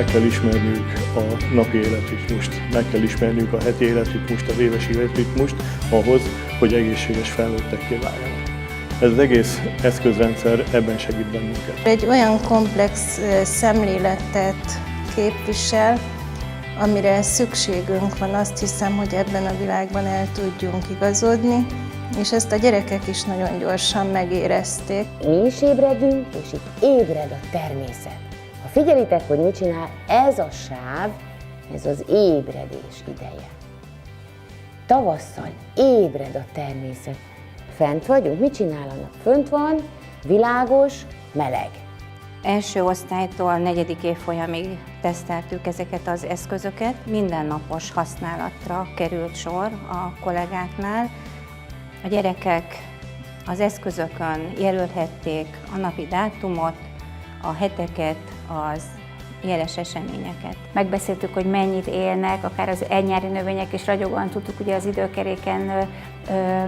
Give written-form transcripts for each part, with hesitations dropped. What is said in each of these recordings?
meg kell ismerniük a napi életritmust, meg kell ismerniük a heti életritmust, az éves életritmust ahhoz, hogy egészséges felnőttekké váljanak. Ez az egész eszközrendszer ebben segít bennünket. Egy olyan komplex szemléletet képvisel, amire szükségünk van, azt hiszem, hogy ebben a világban el tudjunk igazodni, és ezt a gyerekek is nagyon gyorsan megérezték. Mi is ébredünk, és itt ébred a természet. Ha figyelitek, hogy mit csinál, ez a sáv, ez az ébredés ideje. Tavasszal ébred a természet. Fent vagyunk, mit csinál a nap? Fönt van, világos, meleg. Első osztálytól 4. évfolyamig teszteltük ezeket az eszközöket. Mindennapos használatra került sor a kollégáknál. A gyerekek az eszközökön jelölhették a napi dátumot, a heteket, az jeles eseményeket. Megbeszéltük, hogy mennyit élnek, akár az egynyári növények, és ragyogóan tudtuk ugye az időkeréken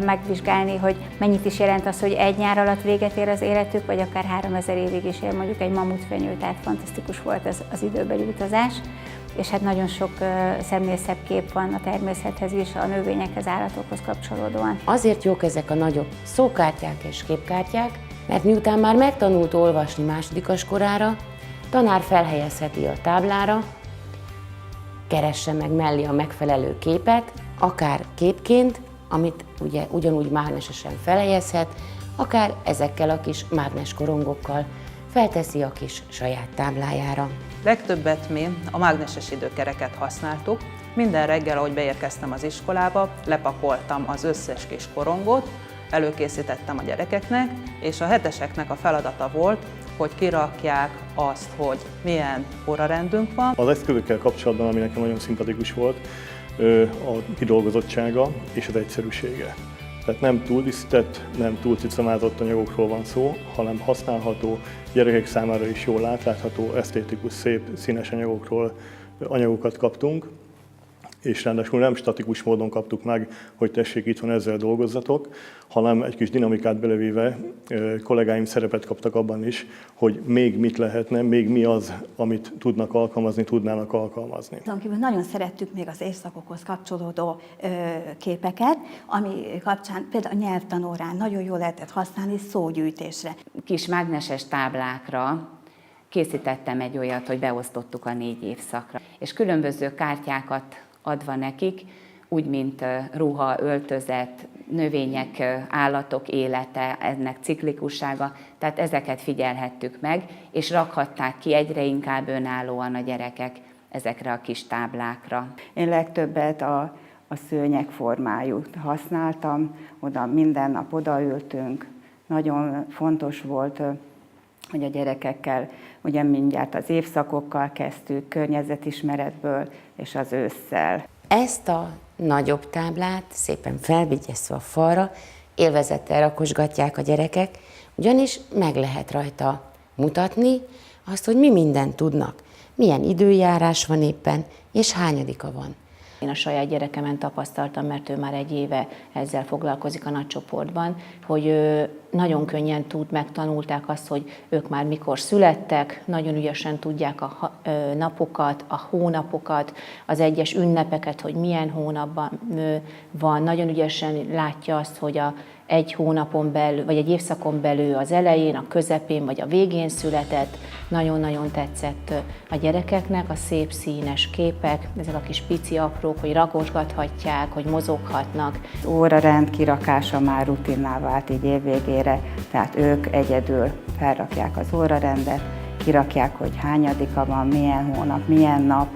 megvizsgálni, hogy mennyit is jelent az, hogy egy nyár alatt véget ér az életük, vagy akár 3000 évig is él mondjuk egy mamutfenyő, tehát fantasztikus volt ez az időbeli utazás. És hát nagyon sok szemnél szebb kép van a természethez is, a növényekhez, állatokhoz kapcsolódóan. Azért jók ezek a nagyobb szókártyák és képkártyák, mert miután már megtanult olvasni másodikas korára, tanár felhelyezheti a táblára, keresse meg mellé a megfelelő képet, akár képként, amit ugye ugyanúgy mágnesesen felhelyezhet, akár ezekkel a kis mágneskorongokkal felteszi a kis saját táblájára. Legtöbbet mi a mágneses időkereket használtuk. Minden reggel, ahogy beérkeztem az iskolába, lepakoltam az összes kis korongot, előkészítettem a gyerekeknek, és a heteseknek a feladata volt, hogy kirakják azt, hogy milyen órarendünk van. Az eszközökkel kapcsolatban, ami nekem nagyon szimpatikus volt, a kidolgozottsága és az egyszerűsége. Tehát nem túl díszített, nem túl cicamázott anyagokról van szó, hanem használható, gyerekek számára is jól átlátható, esztétikus, szép, színes anyagokat kaptunk, és ráadásul nem statikus módon kaptuk meg, hogy tessék, itt van, ezzel dolgozzatok, hanem egy kis dinamikát belevéve kollégáim szerepet kaptak abban is, hogy még mit lehetne, még mi az, amit tudnak alkalmazni, tudnának alkalmazni. Azon kívül nagyon szerettük még az évszakokhoz kapcsolódó képeket, ami kapcsán például a nyelvtanórán nagyon jól lehetett használni szógyűjtésre. Kis mágneses táblákra készítettem egy olyat, hogy beosztottuk a 4 évszakra, és különböző kártyákat adva nekik, úgy, mint ruha, öltözet, növények, állatok élete, ennek ciklikussága, tehát ezeket figyelhettük meg, és rakhatták ki egyre inkább önállóan a gyerekek ezekre a kis táblákra. Én legtöbbet a szőnyeg formájút használtam, oda minden nap odaültünk. Nagyon fontos volt, hogy a gyerekekkel, ugye mindjárt az évszakokkal kezdtük, környezetismeretből és az ősszel. Ezt a nagyobb táblát szépen felvigyezve a falra, élvezettel rakosgatják a gyerekek, ugyanis meg lehet rajta mutatni azt, hogy mi mindent tudnak, milyen időjárás van éppen, és hányadika van. Én a saját gyerekemen tapasztaltam, mert ő már 1 éve ezzel foglalkozik a nagycsoportban, hogy nagyon könnyen megtanulták azt, hogy ők már mikor születtek, nagyon ügyesen tudják a napokat, a hónapokat, az egyes ünnepeket, hogy milyen hónapban van, nagyon ügyesen látja azt, hogy egy hónapon belül, vagy egy évszakon belül az elején, a közepén, vagy a végén született. Nagyon-nagyon tetszett a gyerekeknek a szép színes képek, ezek a kis pici aprók, hogy rakosgathatják, hogy mozoghatnak. Az órarend kirakása már rutinná vált így év végére, tehát ők egyedül felrakják az órarendet, kirakják, hogy hányadika van, milyen hónap, milyen nap,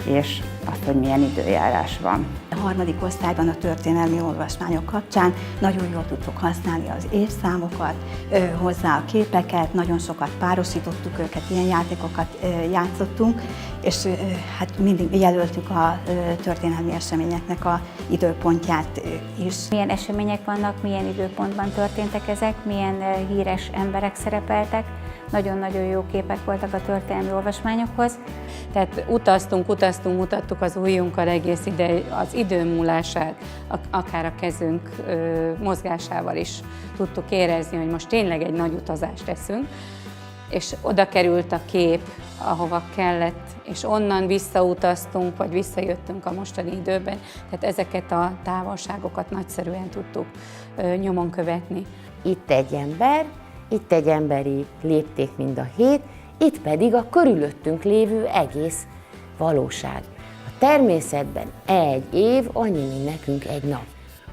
és azt, hogy milyen időjárás van. A 3. osztályban a történelmi olvasmányok kapcsán nagyon jól tudtuk használni az évszámokat, hozzá a képeket, nagyon sokat párosítottuk őket, ilyen játékokat játszottunk, és hát mindig jelöltük a történelmi eseményeknek a időpontját is. Milyen események vannak, milyen időpontban történtek ezek, milyen híres emberek szerepeltek. Nagyon-nagyon jó képek voltak a történelmi olvasmányokhoz. Tehát utaztunk, mutattuk az ujjunkkal egész ide az idő múlását, akár a kezünk mozgásával is tudtuk érezni, hogy most tényleg egy nagy utazást teszünk. és oda került a kép, ahova kellett, és onnan visszautaztunk, vagy visszajöttünk a mostani időben. Tehát ezeket a távolságokat nagyszerűen tudtuk nyomon követni. Itt egy ember, itt egy emberi lépték mind a 7, itt pedig a körülöttünk lévő egész valóság. A természetben egy év annyi, mint nekünk egy nap.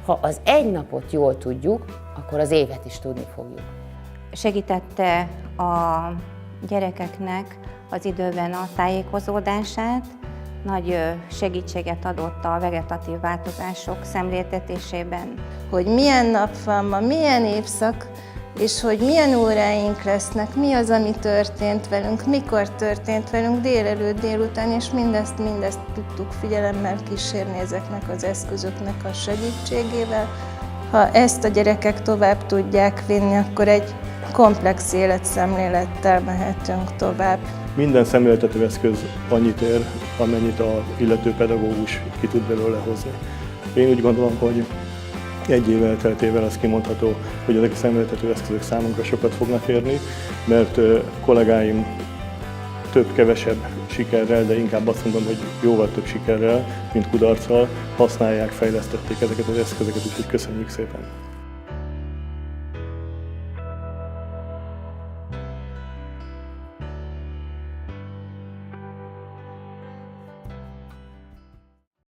Ha az egy napot jól tudjuk, akkor az évet is tudni fogjuk. Segítette a gyerekeknek az időben a tájékozódását, nagy segítséget adott a vegetatív változások szemléltetésében. Hogy milyen nap van ma, milyen évszak, és hogy milyen óráink lesznek, mi az, ami történt velünk, mikor történt velünk délelőtt, délután, és mindezt tudtuk figyelemmel kísérni ezeknek az eszközöknek a segítségével. Ha ezt a gyerekek tovább tudják vinni, akkor egy komplex életszemlélettel mehetünk tovább. Minden szemléltető eszköz annyit ér, amennyit az illető pedagógus ki tud belőle hozni. Én úgy gondolom, hogy egy év elteltével az kimondható, hogy ezek a szemléltető eszközök számunkra sokat fognak érni, mert kollégáim több-kevesebb sikerrel, de inkább azt mondom, hogy jóval több sikerrel, mint kudarccal használják, fejlesztették ezeket az eszközöket, úgyhogy köszönjük szépen!